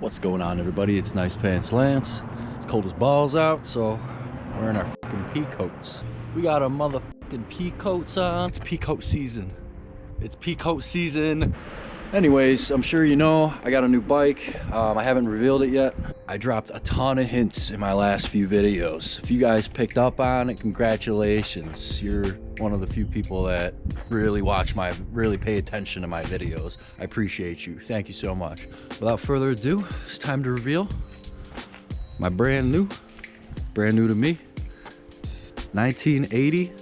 What's going on, everybody? It's Nice Pants Lance. It's cold as balls out, so we're wearing our fucking pea coats. We got our motherfucking pea coats on. It's pea coat season. It's pea coat season. Anyways, I'm sure you know I got a new bike. I haven't revealed it yet. I dropped a ton of hints in my last few videos. If you guys picked up on it, congratulations. You're one of the few people that really really pay attention to my videos. I appreciate you. Thank you so much. Without further ado, it's time to reveal my brand new to me, 1980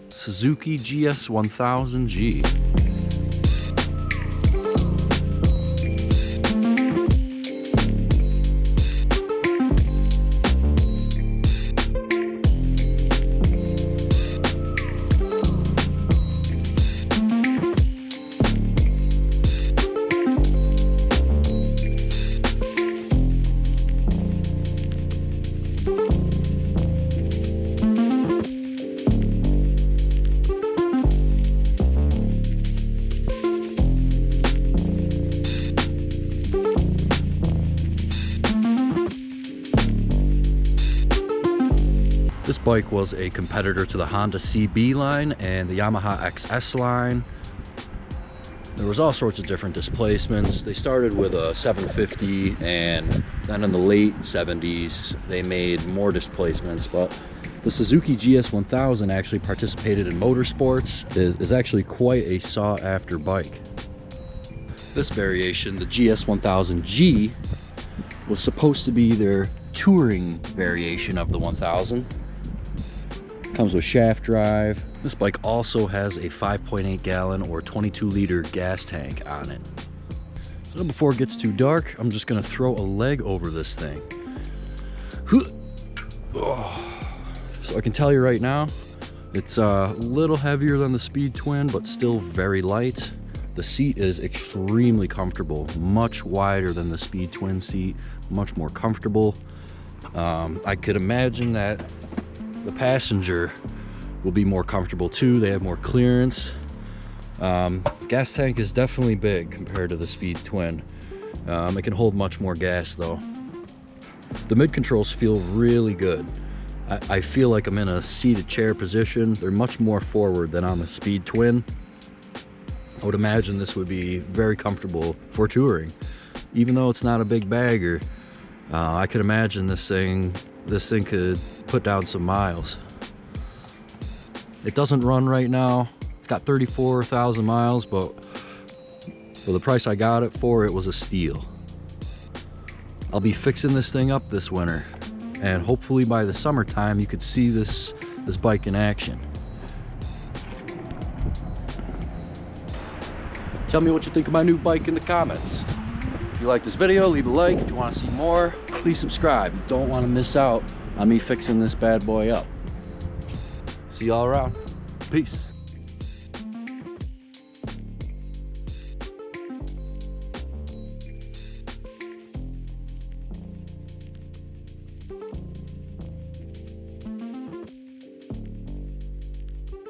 Suzuki GS1000G. This bike was a competitor to the Honda CB line and the Yamaha XS line. There was all sorts of different displacements. They started with a 750, and then in the late 70s they made more displacements, but the Suzuki GS1000 actually participated in motorsports. Is actually quite a sought after bike. This variation, the GS1000G, was supposed to be their touring variation of the 1000. Comes with shaft drive. This bike also has a 5.8 gallon or 22 liter gas tank on it. So before it gets too dark, I'm just gonna throw a leg over this thing. So I can tell you right now, it's a little heavier than the Speed Twin, but still very light. The seat is extremely comfortable, much wider than the Speed Twin seat, much more comfortable. I could imagine that the passenger will be more comfortable too. They have more clearance. Gas tank is definitely big compared to the Speed Twin. It can hold much more gas though. The mid controls feel really good. I feel like I'm in a seated chair position. They're much more forward than on the Speed Twin. I would imagine this would be very comfortable for touring. Even though it's not a big bagger, I could imagine this thing could put down some miles. It doesn't run right now. It's got 34,000 miles, but for the price I got it for, it was a steal. I'll be fixing this thing up this winter, and hopefully by the summertime you could see this bike in action. Tell me what you think of my new bike in the comments. If you like this video, leave a like. If you want to see more, please subscribe. You don't want to miss out on me fixing this bad boy up. See y'all around. Peace.